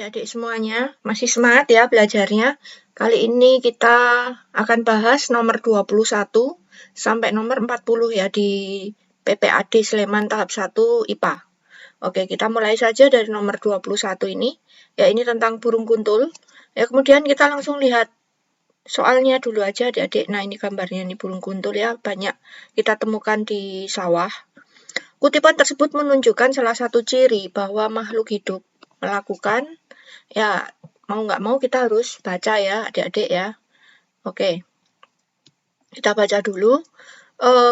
adik-adik semuanya, masih semangat ya belajarnya? Kali ini kita akan bahas nomor 21 sampai nomor 40 ya di PPAD Sleman tahap 1 IPA. Oke, kita mulai saja dari nomor 21 ini. Ya, ini tentang burung kuntul. Ya, kemudian kita langsung lihat soalnya dulu aja adik-adik. Nah, ini gambarnya nih burung kuntul ya, banyak kita temukan di sawah. Kutipan tersebut menunjukkan salah satu ciri bahwa makhluk hidup melakukan, ya mau nggak mau kita harus baca ya adik-adik ya. Oke, kita baca dulu.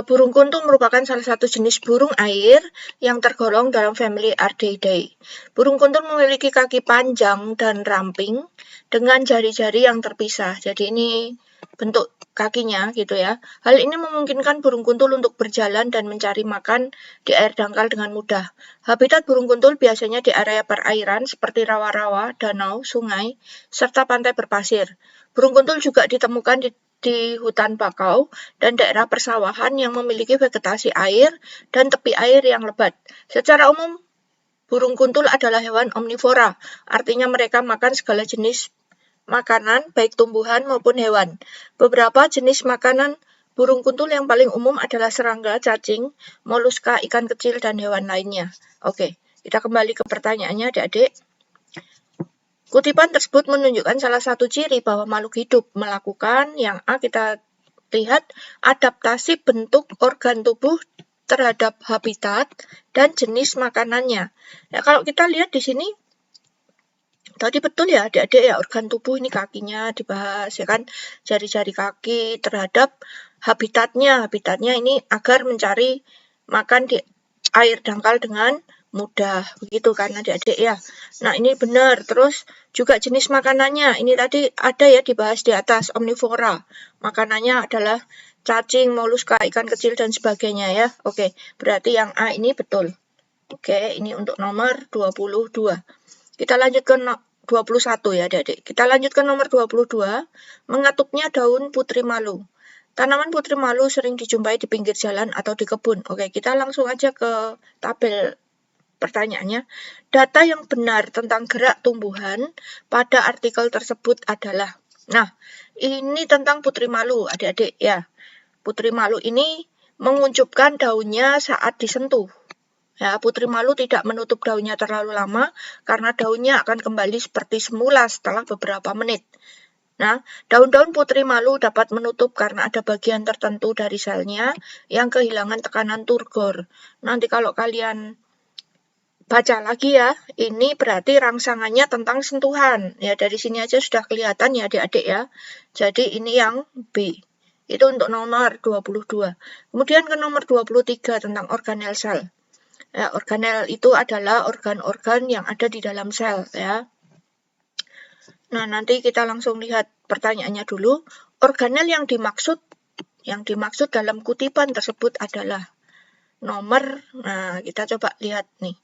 Burung kuntul merupakan salah satu jenis burung air yang tergolong dalam famili Ardeidae. Burung kuntul memiliki kaki panjang dan ramping dengan jari-jari yang terpisah. Jadi ini bentuk kakinya gitu ya. Hal ini memungkinkan burung kuntul untuk berjalan dan mencari makan di air dangkal dengan mudah. Habitat burung kuntul biasanya di area perairan seperti rawa-rawa, danau, sungai, serta pantai berpasir. Burung kuntul juga ditemukan di hutan bakau dan daerah persawahan yang memiliki vegetasi air dan tepi air yang lebat. Secara umum, burung kuntul adalah hewan omnivora, artinya mereka makan segala jenis makanan, baik tumbuhan maupun hewan. Beberapa jenis makanan burung kuntul yang paling umum adalah serangga, cacing, moluska, ikan kecil, dan hewan lainnya. Oke, kita kembali ke pertanyaannya adik-adik. Kutipan tersebut menunjukkan salah satu ciri bahwa makhluk hidup melakukan yang A kita lihat adaptasi bentuk organ tubuh terhadap habitat dan jenis makanannya. Ya, kalau kita lihat di sini tadi betul ya adik-adik ya, organ tubuh ini kakinya dibahas ya kan, jari-jari kaki terhadap habitatnya. Habitatnya ini agar mencari makan di air dangkal dengan mudah, begitu kan adik-adik ya. Nah ini benar, terus juga jenis makanannya, ini tadi ada ya dibahas di atas, omnivora. Makanannya adalah cacing, moluska, ikan kecil, dan sebagainya ya. Oke, berarti yang A ini betul. Oke, ini untuk nomor 22. Kita lanjut ke 21 ya adik-adik. Kita lanjut ke nomor 22, mengatuknya daun putri malu. Tanaman putri malu sering dijumpai di pinggir jalan atau di kebun. Oke, kita langsung aja ke tabel pertanyaannya. Data yang benar tentang gerak tumbuhan pada artikel tersebut adalah, nah, ini tentang putri malu, adik-adik ya. Putri malu ini menguncupkan daunnya saat disentuh. Ya, putri malu tidak menutup daunnya terlalu lama karena daunnya akan kembali seperti semula setelah beberapa menit. Nah, daun-daun putri malu dapat menutup karena ada bagian tertentu dari selnya yang kehilangan tekanan turgor. Nanti kalau kalian baca lagi ya, ini berarti rangsangannya tentang sentuhan. Ya, dari sini aja sudah kelihatan ya adik-adik ya. Jadi ini yang B. Itu untuk nomor 22. Kemudian ke nomor 23 tentang organel sel. Ya, organel itu adalah organ-organ yang ada di dalam sel ya. Nah, nanti kita langsung lihat pertanyaannya dulu. Organel yang dimaksud dalam kutipan tersebut adalah nomor, nah kita coba lihat nih.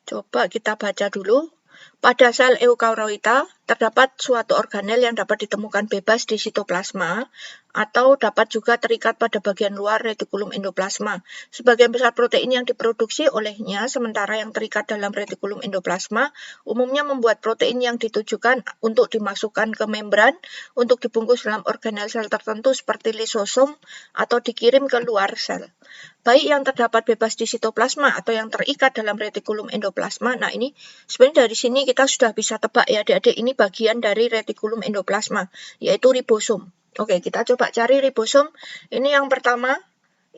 Coba kita baca dulu. Pada sel eukaryota terdapat suatu organel yang dapat ditemukan bebas di sitoplasma atau dapat juga terikat pada bagian luar retikulum endoplasma. Sebagian besar protein yang diproduksi olehnya, sementara yang terikat dalam retikulum endoplasma umumnya membuat protein yang ditujukan untuk dimasukkan ke membran untuk dibungkus dalam organel sel tertentu seperti lisosom atau dikirim ke luar sel. Baik yang terdapat bebas di sitoplasma atau yang terikat dalam retikulum endoplasma. Nah ini sebenarnya dari sini kita sudah bisa tebak ya adik-adik, ini bagian dari retikulum endoplasma, yaitu ribosom. Oke, kita coba cari ribosom. Ini yang pertama,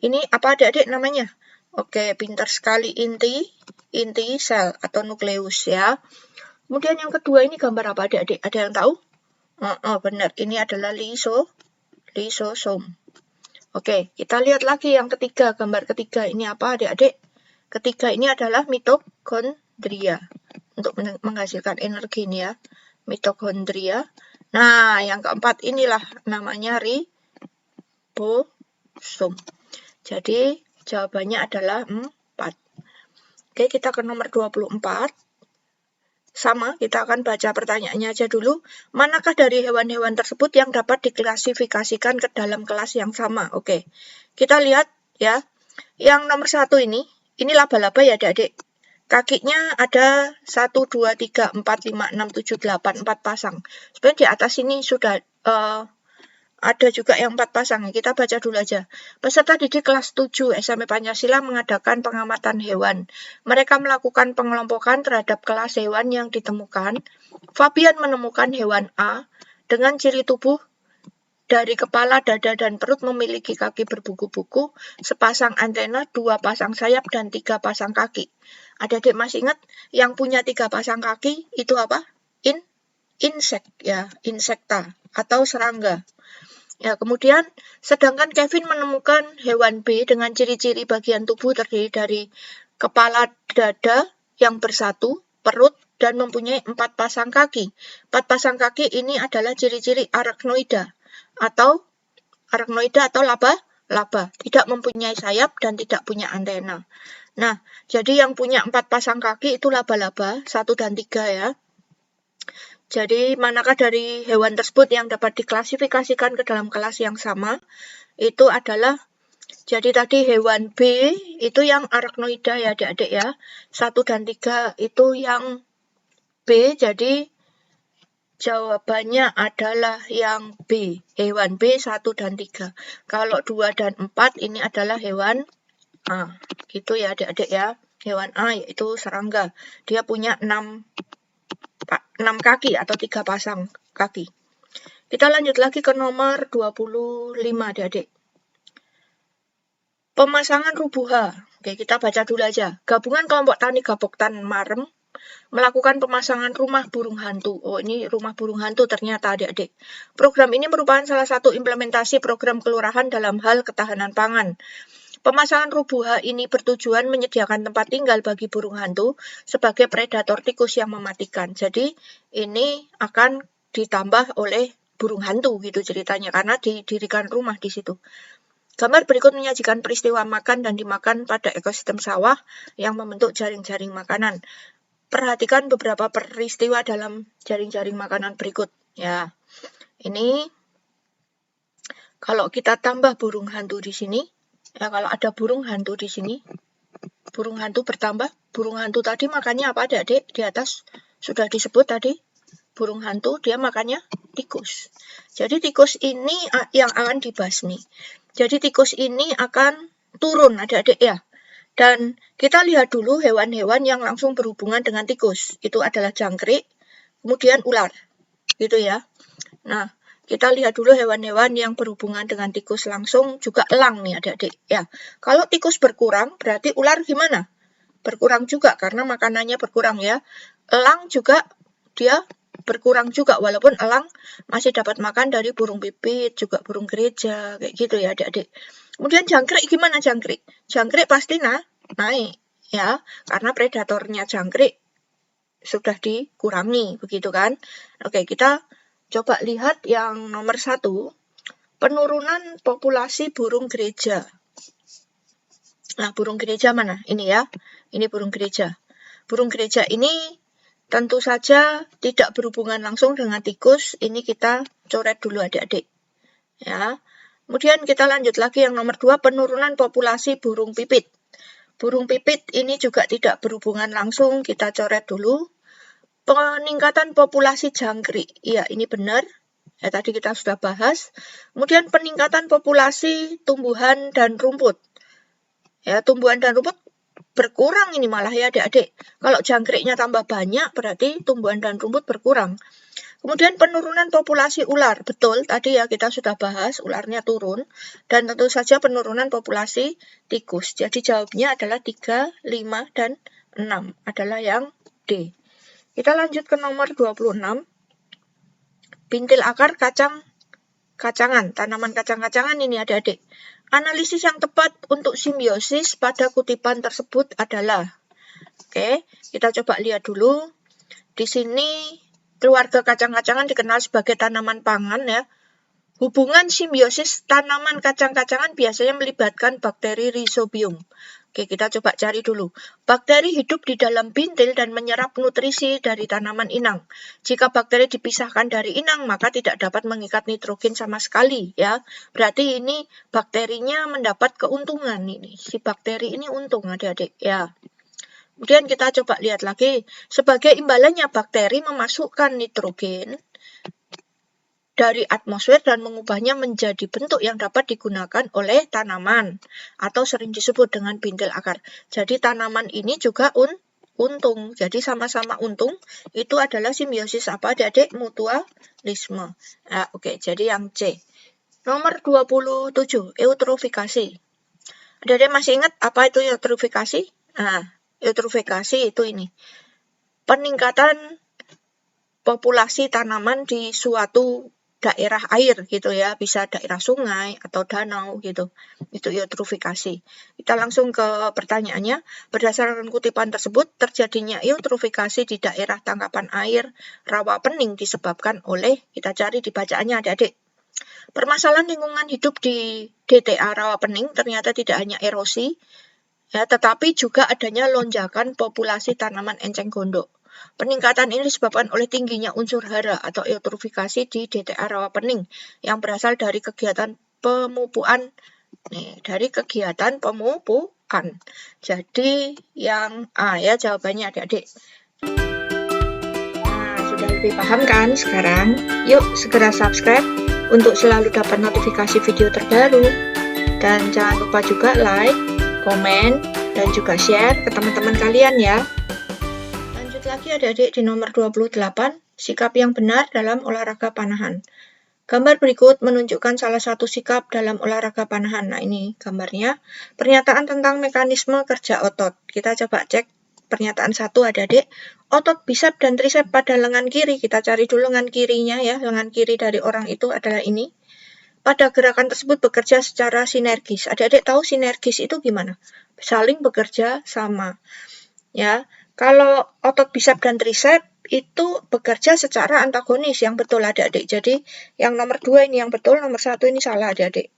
ini apa adik-adik namanya? Oke, pintar sekali, inti sel atau nukleus ya. Kemudian yang kedua ini gambar apa adik-adik? Ada yang tahu? Benar, ini adalah lisosom. Oke, kita lihat lagi yang ketiga, gambar ketiga ini apa adik-adik? Ketiga ini adalah mitokondria. Untuk menghasilkan energi ini ya, mitokondria. Nah, yang keempat inilah namanya ribosom. Jadi, jawabannya adalah 4. Oke, kita ke nomor 24. Sama, kita akan baca pertanyaannya aja dulu. Manakah dari hewan-hewan tersebut yang dapat diklasifikasikan ke dalam kelas yang sama? Oke, kita lihat ya. Yang nomor 1 ini laba-laba ya adik-adik. kakinya ada 1, 2, 3, 4, 5, 6, 7, 8, 4 pasang. Sebenarnya di atas ini sudah ada juga yang 4 pasang. Kita baca dulu aja. Peserta didik kelas 7 SMP Pancasila mengadakan pengamatan hewan. Mereka melakukan pengelompokan terhadap kelas hewan yang ditemukan. Fabian menemukan hewan A dengan ciri tubuh dari kepala, dada, dan perut memiliki kaki berbuku-buku, sepasang antena, 2 pasang sayap, dan 3 pasang kaki. Adik-adik masih ingat yang punya 3 pasang kaki itu apa? Insek ya, insekta atau serangga. Ya, kemudian sedangkan Kevin menemukan hewan B dengan ciri-ciri bagian tubuh terdiri dari kepala, dada yang bersatu, perut, dan mempunyai 4 pasang kaki. 4 pasang kaki ini adalah ciri-ciri arachnoida atau laba-laba, tidak mempunyai sayap dan tidak punya antena. Nah, jadi yang punya 4 pasang kaki itu laba-laba, 1 dan 3 ya. Jadi, manakah dari hewan tersebut yang dapat diklasifikasikan ke dalam kelas yang sama? Itu adalah, jadi tadi hewan B itu yang arachnoida ya adik-adik ya. 1 dan 3 itu yang B, jadi jawabannya adalah yang B. Hewan B 1 dan 3. Kalau 2 dan 4 ini adalah hewan A. Gitu ya adik-adik ya. Hewan A yaitu serangga. Dia punya 6 kaki atau 3 pasang kaki. Kita lanjut lagi ke nomor 25 adik-adik. Pemasangan rubuha. Oke, kita baca dulu aja. Gabungan kelompok tani Gapoktan Marem melakukan pemasangan rumah burung hantu. Oh, ini rumah burung hantu ternyata adik-adik. Program ini merupakan salah satu implementasi program kelurahan dalam hal ketahanan pangan. Pemasangan rubuha ini bertujuan menyediakan tempat tinggal bagi burung hantu sebagai predator tikus yang mematikan. Jadi ini akan ditambah oleh burung hantu gitu ceritanya karena didirikan rumah di situ. Gambar berikut menyajikan peristiwa makan dan dimakan pada ekosistem sawah yang membentuk jaring-jaring makanan. Perhatikan beberapa peristiwa dalam jaring-jaring makanan berikut. Ya, ini kalau kita tambah burung hantu di sini. Ya, kalau ada burung hantu di sini, burung hantu bertambah. Burung hantu tadi makannya apa adik-adik? Di atas sudah disebut tadi. Burung hantu dia makannya tikus. Jadi tikus ini yang akan dibasmi. Jadi tikus ini akan turun adik-adik ya. Dan kita lihat dulu hewan-hewan yang langsung berhubungan dengan tikus. Itu adalah jangkrik, kemudian ular. Gitu ya. Nah, kita lihat dulu hewan-hewan yang berhubungan dengan tikus langsung, juga elang nih adik-adik. Ya, kalau tikus berkurang, berarti ular gimana? Berkurang juga, karena makanannya berkurang ya. Elang juga, dia berkurang juga, walaupun elang masih dapat makan dari burung pipit, juga burung gereja, kayak gitu ya adik-adik. Kemudian jangkrik gimana jangkrik? Jangkrik pasti naik, ya, karena predatornya jangkrik sudah dikurangi, begitu kan? Oke, kita coba lihat yang nomor 1, penurunan populasi burung gereja. Nah, burung gereja mana? Ini ya, ini burung gereja. Burung gereja ini tentu saja tidak berhubungan langsung dengan tikus. Ini kita coret dulu adik-adik. Ya. Kemudian kita lanjut lagi yang nomor 2, penurunan populasi burung pipit. Burung pipit ini juga tidak berhubungan langsung, kita coret dulu. Peningkatan populasi jangkrik, iya ini benar, ya tadi kita sudah bahas. Kemudian peningkatan populasi tumbuhan dan rumput. Ya, tumbuhan dan rumput berkurang ini malah ya adik-adik. Kalau jangkriknya tambah banyak, berarti tumbuhan dan rumput berkurang. Kemudian penurunan populasi ular, betul tadi ya kita sudah bahas, ularnya turun. Dan tentu saja penurunan populasi tikus. Jadi jawabnya adalah 3, 5, dan 6 adalah yang D. Kita lanjut ke nomor 26. Bintil akar kacang-kacangan, tanaman kacang-kacangan ini adik-adik. Analisis yang tepat untuk simbiosis pada kutipan tersebut adalah. Oke, kita coba lihat dulu. Di sini keluarga kacang-kacangan dikenal sebagai tanaman pangan ya. Hubungan simbiosis tanaman kacang-kacangan biasanya melibatkan bakteri Rhizobium. Oke, kita coba cari dulu. Bakteri hidup di dalam bintil dan menyerap nutrisi dari tanaman inang. Jika bakteri dipisahkan dari inang, maka tidak dapat mengikat nitrogen sama sekali, ya. Berarti ini bakterinya mendapat keuntungan ini. Si bakteri ini untung, adik-adik, ya. Kemudian kita coba lihat lagi, sebagai imbalannya bakteri memasukkan nitrogen dari atmosfer dan mengubahnya menjadi bentuk yang dapat digunakan oleh tanaman atau sering disebut dengan bintil akar. Jadi tanaman ini juga untung. Jadi sama-sama untung. Itu adalah simbiosis apa, Adik-adik? Mutualisme. Nah, oke, jadi yang C. Nomor 27, eutrofikasi. Adik-adik masih ingat apa itu eutrofikasi? Nah, eutrofikasi itu ini. Peningkatan populasi tanaman di suatu daerah air gitu ya, bisa daerah sungai atau danau gitu. Itu eutrofikasi. Kita langsung ke pertanyaannya. Berdasarkan kutipan tersebut, terjadinya eutrofikasi di daerah tangkapan air rawa pening disebabkan oleh, kita cari di bacaannya adik-adik. Permasalahan lingkungan hidup di DTA rawa pening ternyata tidak hanya erosi, ya, tetapi juga adanya lonjakan populasi tanaman enceng gondok. Peningkatan ini disebabkan oleh tingginya unsur hara atau eutrofikasi di DTA rawa pening yang berasal dari kegiatan pemupukan. Dari kegiatan pemupukan. Jadi yang A ya jawabannya adik-adik. Nah, sudah lebih paham kan sekarang? Yuk segera subscribe untuk selalu dapat notifikasi video terbaru. Dan jangan lupa juga like, komen, dan juga share ke teman-teman kalian ya. Lagi adik-adik di nomor 28, sikap yang benar dalam olahraga panahan. Gambar berikut menunjukkan salah satu sikap dalam olahraga panahan. Nah ini gambarnya, pernyataan tentang mekanisme kerja otot. Kita coba cek pernyataan 1 adik-adik. Otot bisep dan trisep pada lengan kiri, kita cari dulu lengan kirinya ya, lengan kiri dari orang itu adalah ini. Pada gerakan tersebut bekerja secara sinergis. Adik-adik tahu sinergis itu gimana? Saling bekerja sama. Ya, kalau otot bisep dan trisep itu bekerja secara antagonis, yang betul adik-adik. Jadi yang nomor 2 ini yang betul, nomor 1 ini salah adik-adik.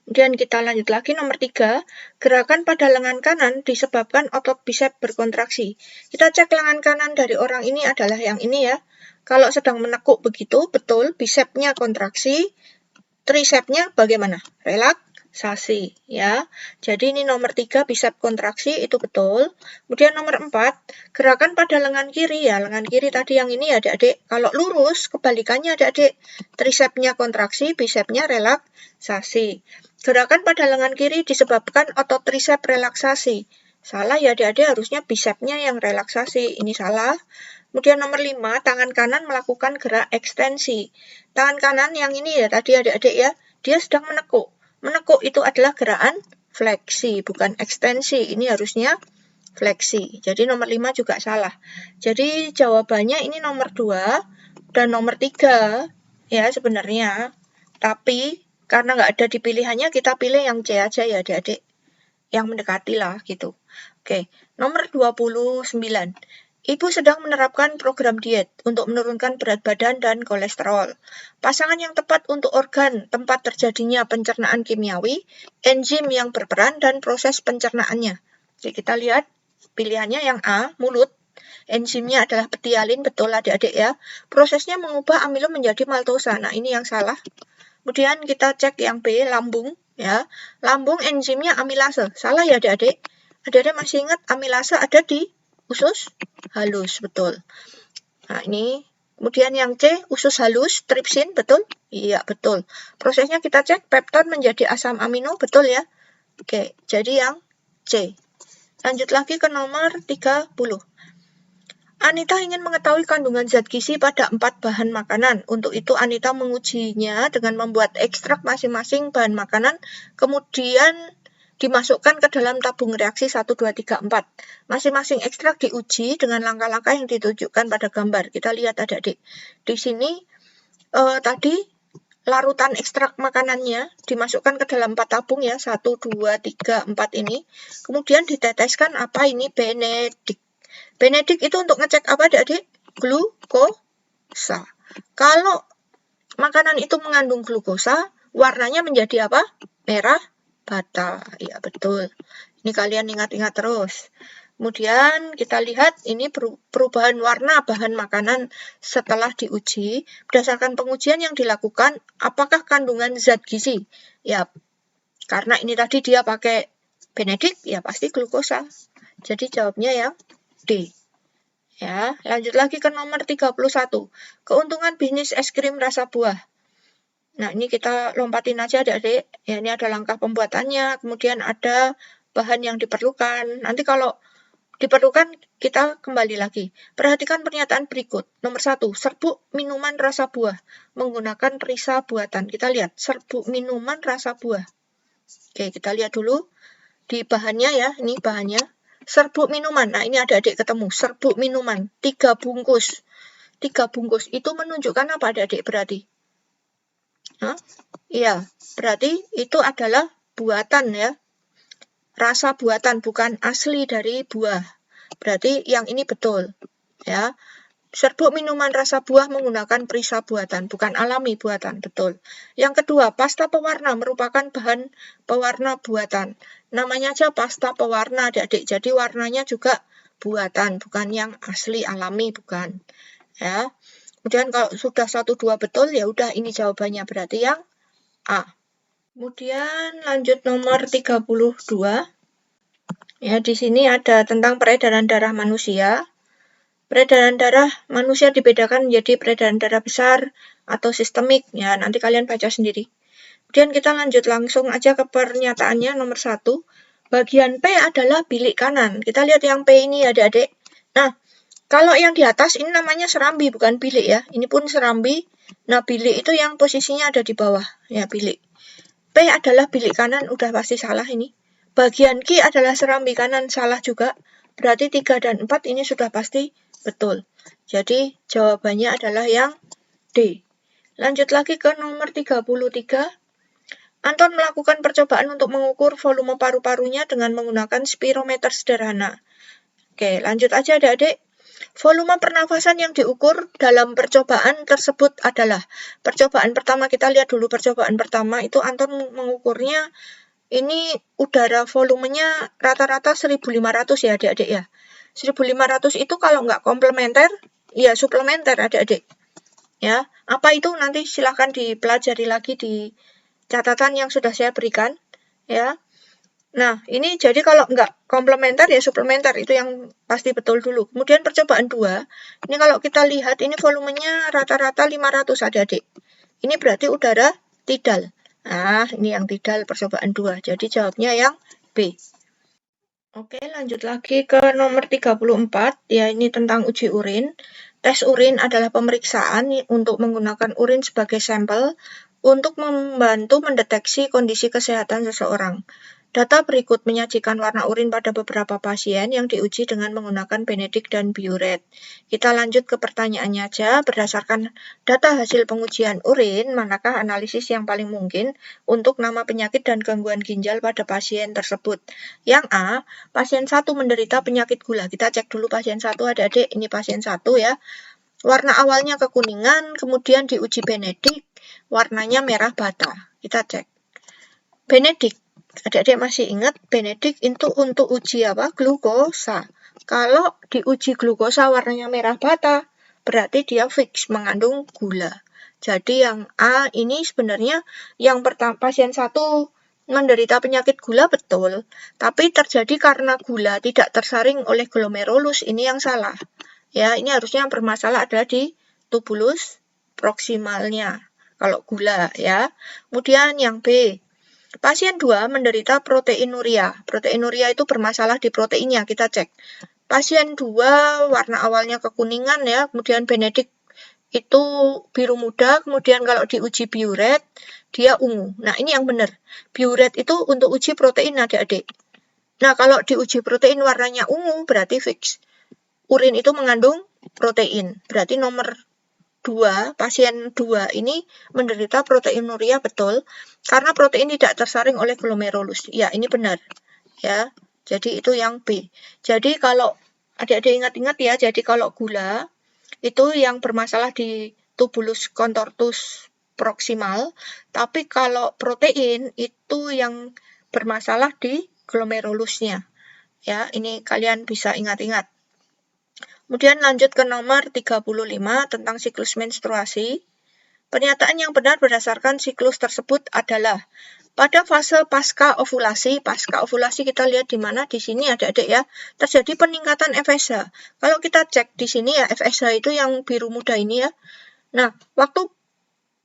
Kemudian kita lanjut lagi nomor 3, gerakan pada lengan kanan disebabkan otot bisep berkontraksi. Kita cek lengan kanan dari orang ini adalah yang ini ya. Kalau sedang menekuk begitu, betul, bisepnya kontraksi, trisepnya bagaimana? Relaksasi ya. Jadi ini nomor 3 bisep kontraksi itu betul. Kemudian nomor 4 gerakan pada lengan kiri ya. Lengan kiri tadi yang ini ya adik-adik. Kalau lurus kebalikannya adik-adik. Trisepnya kontraksi, bisepnya relaksasi. Gerakan pada lengan kiri disebabkan otot trisep relaksasi. Salah ya adik-adik, harusnya bisepnya yang relaksasi. Ini salah. Kemudian nomor 5, tangan kanan melakukan gerak ekstensi. Tangan kanan yang ini ya tadi adik-adik ya, dia sedang menekuk. Menekuk itu adalah gerakan fleksi, bukan ekstensi. Ini harusnya fleksi. Jadi nomor 5 juga salah. Jadi jawabannya ini nomor 2 dan nomor 3 ya sebenarnya. Tapi karena nggak ada di pilihannya, kita pilih yang C aja ya adik-adik. Yang mendekati lah gitu. Oke, nomor 29. Ibu sedang menerapkan program diet untuk menurunkan berat badan dan kolesterol. Pasangan yang tepat untuk organ tempat terjadinya pencernaan kimiawi, enzim yang berperan, dan proses pencernaannya. Jadi kita lihat pilihannya yang A, mulut. Enzimnya adalah petialin, betul adik-adik ya. Prosesnya mengubah amilo menjadi maltosa. Nah ini yang salah. Kemudian kita cek yang B, lambung. Ya, lambung enzimnya amilase. Salah ya adik-adik. Adik-adik masih ingat amilase ada di usus halus, betul. Nah ini, kemudian yang C, usus halus, tripsin, betul? Iya, betul. Prosesnya kita cek, pepton menjadi asam amino, betul ya? Oke, jadi yang C. Lanjut lagi ke nomor 30. Anita ingin mengetahui kandungan zat gizi pada 4 bahan makanan. Untuk itu Anita mengujinya dengan membuat ekstrak masing-masing bahan makanan, kemudian dimasukkan ke dalam tabung reaksi 1, 2, 3, 4. Masing-masing ekstrak diuji dengan langkah-langkah yang ditunjukkan pada gambar. Kita lihat adik-adik. Di sini tadi larutan ekstrak makanannya dimasukkan ke dalam 4 tabung ya. 1, 2, 3, 4 ini. Kemudian diteteskan apa ini? Benedik. Benedik itu untuk ngecek apa adik-adik? Glukosa. Kalau makanan itu mengandung glukosa, warnanya menjadi apa? Merah bata. Ya, betul. Ini kalian ingat-ingat terus. Kemudian kita lihat ini perubahan warna bahan makanan setelah diuji. Berdasarkan pengujian yang dilakukan, apakah kandungan zat gizi? Ya, karena ini tadi dia pakai benedik, ya pasti glukosa. Jadi jawabnya yang D. Ya, lanjut lagi ke nomor 31. Keuntungan bisnis es krim rasa buah. Nah, ini kita lompatin aja adik-adik. Ya, ini ada langkah pembuatannya, kemudian ada bahan yang diperlukan. Nanti kalau diperlukan, kita kembali lagi. Perhatikan pernyataan berikut. Nomor 1, serbuk minuman rasa buah menggunakan perisa buatan. Kita lihat, serbuk minuman rasa buah. Oke, kita lihat dulu di bahannya ya, ini bahannya. Serbuk minuman, nah ini ada adik ketemu, serbuk minuman, 3 bungkus. 3 bungkus, itu menunjukkan apa adik berarti? Iya, berarti itu adalah buatan ya. Rasa buatan, bukan asli dari buah. Berarti yang ini betul ya. Serbuk minuman rasa buah menggunakan perisa buatan, bukan alami buatan, betul. Yang kedua, pasta pewarna merupakan bahan pewarna buatan. Namanya aja pasta pewarna adik-adik, jadi warnanya juga buatan, bukan yang asli alami, bukan. Ya. Kemudian kalau sudah 1-2 betul, ya udah ini jawabannya, berarti yang A. Kemudian lanjut nomor 32. Ya, di sini ada tentang peredaran darah manusia. Peredaran darah manusia dibedakan menjadi peredaran darah besar atau sistemik. Ya, nanti kalian baca sendiri. Kemudian kita lanjut langsung aja ke pernyataannya nomor 1. Bagian P adalah bilik kanan. Kita lihat yang P ini adik-adik. Nah, kalau yang di atas ini namanya serambi, bukan bilik ya. Ini pun serambi. Nah, bilik itu yang posisinya ada di bawah. Ya, bilik. P adalah bilik kanan, udah pasti salah ini. Bagian Q adalah serambi kanan, salah juga. Berarti 3 dan 4 ini sudah pasti betul. Jadi jawabannya adalah yang D. Lanjut lagi ke nomor 33. Anton melakukan percobaan untuk mengukur volume paru-parunya dengan menggunakan spirometer sederhana. Oke, lanjut aja adik-adik. Volume pernafasan yang diukur dalam percobaan tersebut adalah, percobaan pertama, kita lihat dulu percobaan pertama, itu Anton mengukurnya, ini udara volumenya rata-rata 1500 ya adik-adik ya. 1500 itu kalau nggak komplementer, ya suplementer adik-adik. Ya, apa itu nanti silahkan dipelajari lagi di catatan yang sudah saya berikan. Ya. Nah, ini jadi kalau nggak komplementer ya suplementer, itu yang pasti betul dulu. Kemudian percobaan 2, ini kalau kita lihat ini volumenya rata-rata 500 adik-adik. Ini berarti udara tidal. Nah, ini yang tidal percobaan 2. Jadi jawabnya yang B. Oke, lanjut lagi ke nomor 34, ya ini tentang uji urin. Tes urin adalah pemeriksaan untuk menggunakan urin sebagai sampel untuk membantu mendeteksi kondisi kesehatan seseorang. Data berikut menyajikan warna urin pada beberapa pasien yang diuji dengan menggunakan Benedict dan Biuret. Kita lanjut ke pertanyaannya aja. Berdasarkan data hasil pengujian urin, manakah analisis yang paling mungkin untuk nama penyakit dan gangguan ginjal pada pasien tersebut? Yang A, pasien 1 menderita penyakit gula. Kita cek dulu pasien 1 adik-adik, ini pasien 1 ya. Warna awalnya kekuningan, kemudian diuji Benedict, warnanya merah bata. Kita cek. Benedict. Adik-adik masih ingat, Benedict itu untuk uji apa? Glukosa. Kalau diuji glukosa warnanya merah bata, berarti dia fix mengandung gula. Jadi yang A ini sebenarnya yang pertama, pasien 1 menderita penyakit gula betul, tapi terjadi karena gula tidak tersaring oleh glomerulus, ini yang salah. Ya, ini harusnya yang bermasalah adalah di tubulus proksimalnya, kalau gula ya. Kemudian yang B, pasien 2 menderita proteinuria. Proteinuria itu bermasalah di proteinnya, kita cek. Pasien 2 warna awalnya kekuningan ya, kemudian Benedict itu biru muda, kemudian kalau diuji Biuret, dia ungu. Nah, ini yang benar. Biuret itu untuk uji protein adik-adik. Nah, kalau diuji protein warnanya ungu, berarti fix. Urin itu mengandung protein. Berarti nomor 2, pasien 2 ini menderita proteinuria betul, karena protein tidak tersaring oleh glomerulus. Ya, ini benar. Ya, jadi itu yang B. Jadi kalau adik-adik ingat-ingat ya, jadi kalau gula itu yang bermasalah di tubulus contortus proksimal, tapi kalau protein itu yang bermasalah di glomerulusnya. Ya, ini kalian bisa ingat-ingat. Kemudian lanjut ke nomor 35 tentang siklus menstruasi. Pernyataan yang benar berdasarkan siklus tersebut adalah Pada fase pasca ovulasi kita lihat di mana? Di sini adik-adik ya, terjadi peningkatan FSH. Kalau kita cek di sini ya, FSH itu yang biru muda ini ya. Nah, waktu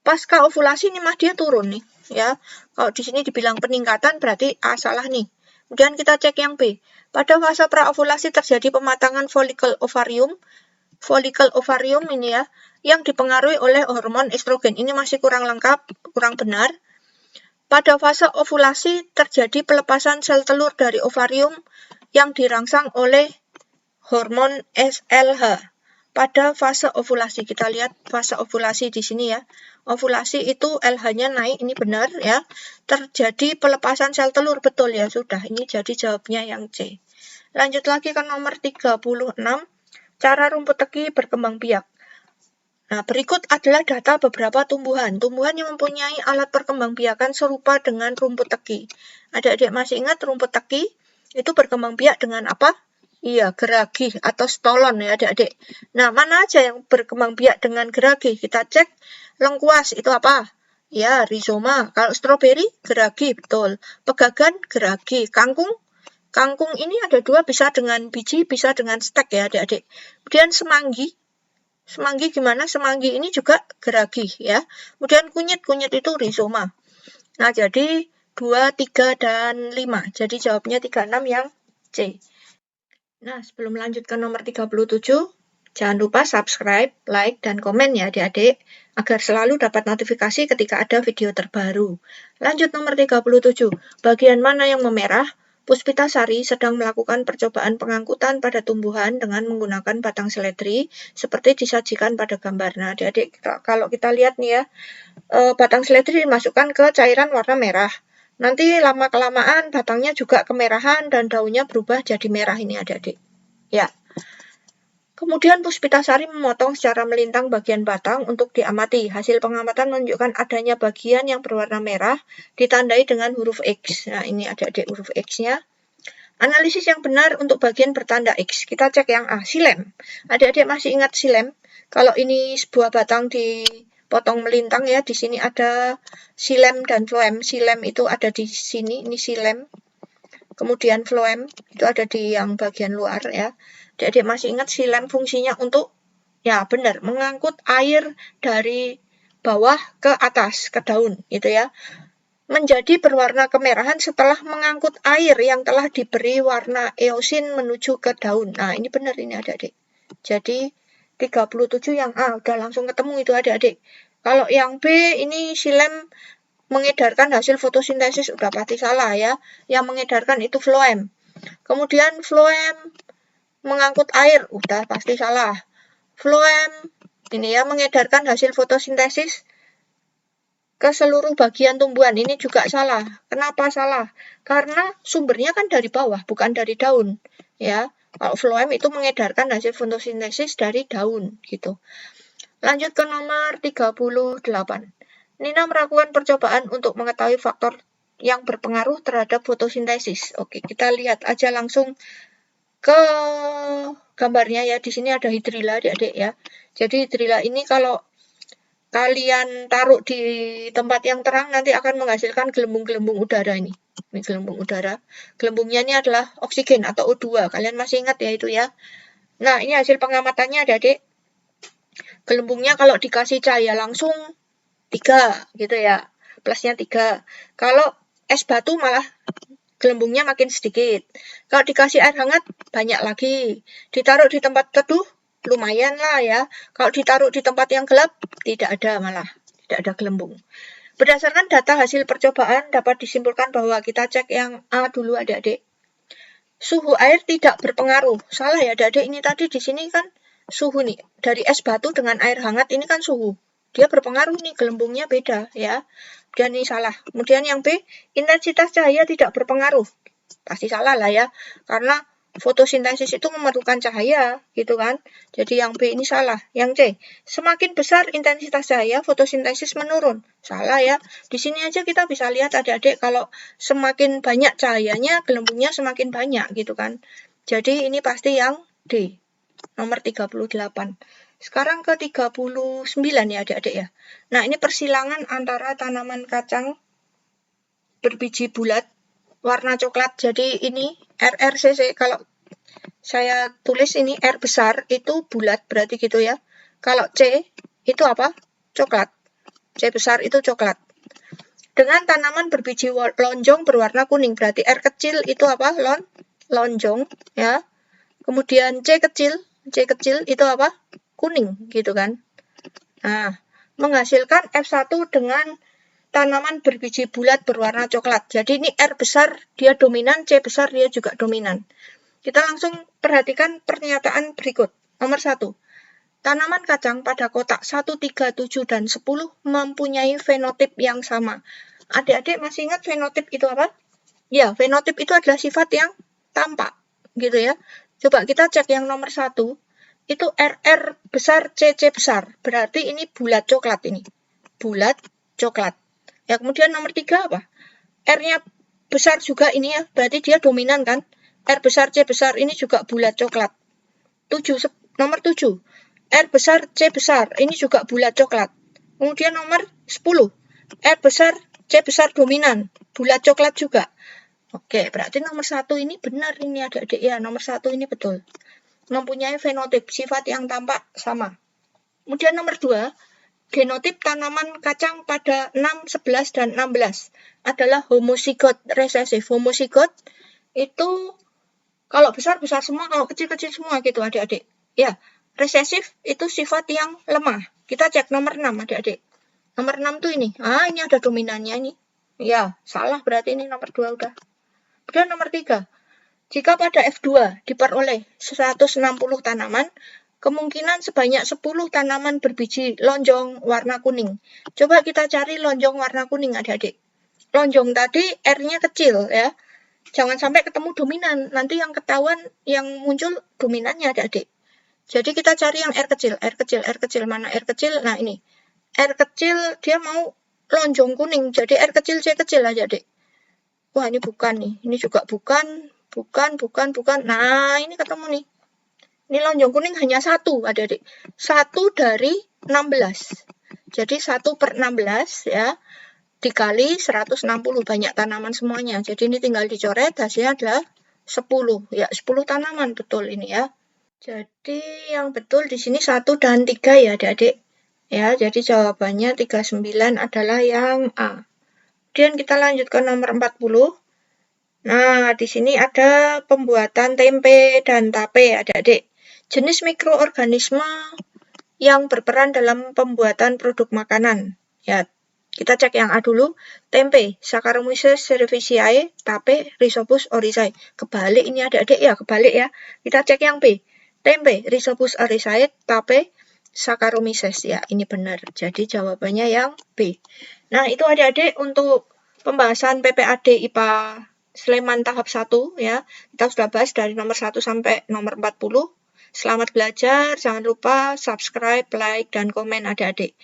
pasca ovulasi ini mah dia turun nih ya. Kalau di sini dibilang peningkatan berarti A salah nih. Kemudian kita cek yang B. Pada fase praovulasi terjadi pematangan folikel ovarium. Folikel ovarium ini ya, yang dipengaruhi oleh hormon estrogen. Ini masih kurang lengkap, kurang benar. Pada fase ovulasi terjadi pelepasan sel telur dari ovarium yang dirangsang oleh hormon SLH. Pada fase ovulasi, kita lihat fase ovulasi di sini ya. Ovulasi itu LH-nya naik, ini benar ya. Terjadi pelepasan sel telur, betul ya, sudah. Ini jadi jawabnya yang C. Lanjut lagi ke nomor 36, cara rumput teki berkembang biak. Nah, berikut adalah data beberapa tumbuhan. Tumbuhan yang mempunyai alat perkembangbiakan serupa dengan rumput teki. Adik-adik masih ingat rumput teki itu berkembang biak dengan apa? Iya, geragi atau stolon ya adik-adik. Nah, mana aja yang berkembang biak dengan geragi? Kita cek lengkuas itu apa? Ya, rizoma. Kalau stroberi, geragi, betul. Pegagan, geragi. Kangkung ini ada dua, bisa dengan biji, bisa dengan stek ya adik-adik. Kemudian semanggi gimana? Semanggi ini juga geragi ya. Kemudian kunyit itu rizoma. Nah, jadi 2, 3, dan 5. Jadi jawabnya 36 yang C. Nah, sebelum lanjut ke nomor 37, jangan lupa subscribe, like, dan komen ya adik-adik, agar selalu dapat notifikasi ketika ada video terbaru. Lanjut nomor 37, bagian mana yang memerah? Puspitasari sedang melakukan percobaan pengangkutan pada tumbuhan dengan menggunakan batang seledri, seperti disajikan pada gambar. Nah, adik-adik, kalau kita lihat nih ya, batang seledri dimasukkan ke cairan warna merah. Nanti lama-kelamaan batangnya juga kemerahan dan daunnya berubah jadi merah ini adik-adik. Ya. Kemudian Puspitasari memotong secara melintang bagian batang untuk diamati. Hasil pengamatan menunjukkan adanya bagian yang berwarna merah ditandai dengan huruf X. Nah, ini adik-adik huruf X-nya. Analisis yang benar untuk bagian bertanda X. Kita cek yang A, silem. Adik-adik masih ingat silem? Kalau ini sebuah batang dipotong melintang ya, di sini ada silem dan floem. Silem itu ada di sini, ini silem. Kemudian floem itu ada di yang bagian luar ya. Adik-adik masih ingat silem fungsinya untuk, ya benar, mengangkut air dari bawah ke atas, ke daun gitu ya. Menjadi berwarna kemerahan setelah mengangkut air yang telah diberi warna eosin menuju ke daun. Nah, ini benar ini adik-adik. Jadi 37 yang A, udah langsung ketemu itu adik-adik. Kalau yang B ini silem mengedarkan hasil fotosintesis, udah pasti salah ya. Yang mengedarkan itu floem. Kemudian floem mengangkut air, udah pasti salah. Floem ini ya mengedarkan hasil fotosintesis ke seluruh bagian tumbuhan, ini juga salah. Kenapa salah? Karena sumbernya kan dari bawah, bukan dari daun. Ya, kalau floem itu mengedarkan hasil fotosintesis dari daun gitu. Lanjut ke nomor 38. Nina melakukan percobaan untuk mengetahui faktor yang berpengaruh terhadap fotosintesis. Oke, kita lihat aja langsung ke gambarnya ya. Di sini ada hidrilla adik-adik ya. Jadi hidrilla ini kalau kalian taruh di tempat yang terang nanti akan menghasilkan gelembung-gelembung udara ini. Ini gelembung udara. Gelembungnya ini adalah oksigen atau O2. Kalian masih ingat ya itu ya. Nah, ini hasil pengamatannya adik-adik. Gelembungnya kalau dikasih cahaya langsung 3 gitu ya. Plusnya 3. Kalau es batu malah gelembungnya makin sedikit. Kalau dikasih air hangat, banyak lagi. Ditaruh di tempat teduh, lumayan lah ya. Kalau ditaruh di tempat yang gelap, tidak ada malah. Tidak ada gelembung. Berdasarkan data hasil percobaan, dapat disimpulkan bahwa kita cek yang A dulu adik-adik. Suhu air tidak berpengaruh. Salah ya adik-adik, ini tadi di sini kan suhu nih. Dari es batu dengan air hangat ini kan suhu. Dia berpengaruh nih, gelembungnya beda ya. Dan ini salah. Kemudian yang B, intensitas cahaya tidak berpengaruh. Pasti salah lah ya. Karena fotosintesis itu memerlukan cahaya gitu kan. Jadi yang B ini salah. Yang C, semakin besar intensitas cahaya, fotosintesis menurun. Salah ya. Di sini aja kita bisa lihat adik-adik kalau semakin banyak cahayanya, gelembungnya semakin banyak gitu kan. Jadi ini pasti yang D. Nomor 38. Sekarang ke 39 ya adik-adik ya. Nah, ini persilangan antara tanaman kacang berbiji bulat warna coklat. Jadi ini RRCC, kalau saya tulis ini R besar itu bulat berarti gitu ya. Kalau C itu apa? Coklat. C besar itu coklat. Dengan tanaman berbiji lonjong berwarna kuning, berarti R kecil itu apa? Lonjong ya. Kemudian C kecil itu apa? Kuning gitu kan. Nah, menghasilkan F1 dengan tanaman berbiji bulat berwarna coklat. Jadi ini R besar dia dominan, C besar dia juga dominan. Kita langsung perhatikan pernyataan berikut. Nomor 1. Tanaman kacang pada kotak 1, 3, 7, dan 10 mempunyai fenotip yang sama. Adik-adik masih ingat fenotip itu apa? Ya, fenotip itu adalah sifat yang tampak, gitu ya. Coba kita cek yang nomor 1. Itu RR besar, CC besar. Berarti ini bulat coklat ini. Bulat coklat. Ya, kemudian nomor 3 apa? R-nya besar juga ini ya. Berarti dia dominan kan? R besar, C besar ini juga bulat coklat. Nomor 7. R besar, C besar ini juga bulat coklat. Kemudian nomor 10. R besar, C besar dominan. Bulat coklat juga. Oke, berarti nomor 1 ini benar ini adik-adik ya. Nomor 1 ini betul. Mempunyai fenotip, sifat yang tampak sama. Kemudian nomor 2, genotip tanaman kacang pada 6, 11, dan 16 adalah homozigot resesif. Homozigot itu kalau besar-besar semua, kalau kecil-kecil semua gitu adik-adik. Ya, resesif itu sifat yang lemah. Kita cek nomor 6 adik-adik. Nomor 6 tuh ini. Ini ada dominannya ini. Ya, salah berarti ini nomor 2 udah. Kemudian nomor 3. Jika pada F2 diperoleh 160 tanaman, kemungkinan sebanyak 10 tanaman berbiji lonjong warna kuning. Coba kita cari lonjong warna kuning adik-adik. Lonjong tadi R-nya kecil ya. Jangan sampai ketemu dominan. Nanti yang ketahuan, yang muncul dominannya adik-adik. Jadi kita cari yang R kecil. Mana R kecil? Nah ini. R kecil dia mau lonjong kuning. Jadi R kecil, C kecil adik-adik. Wah ini bukan nih. Ini juga bukan. Nah, ini ketemu nih. Ini lonjong kuning hanya 1, adik-adik. 1 dari 16. Jadi 1 per 16 ya. Dikali 160. Banyak tanaman semuanya. Jadi ini tinggal dicoret. Hasilnya adalah 10. Ya, 10 tanaman. Betul ini ya. Jadi yang betul di sini 1 dan 3 ya, adik-adik. Ya, jadi jawabannya 39 adalah yang A. Kemudian kita lanjut ke nomor 40. Nah, di sini ada pembuatan tempe dan tape, adik-adik. Jenis mikroorganisme yang berperan dalam pembuatan produk makanan. Ya, kita cek yang A dulu. Tempe, Saccharomyces cerevisiae, tape, Rhizopus oryzae. Kebalik ini adik-adik ya, kebalik ya. Kita cek yang B. Tempe, Rhizopus oryzae, tape, Saccharomyces. Ya, ini benar. Jadi jawabannya yang B. Nah, itu adik-adik untuk pembahasan PPAD IPA Sleman tahap 1 ya. Kita sudah bahas dari nomor 1 sampai nomor 40. Selamat belajar, jangan lupa subscribe, like, dan komen adik-adik.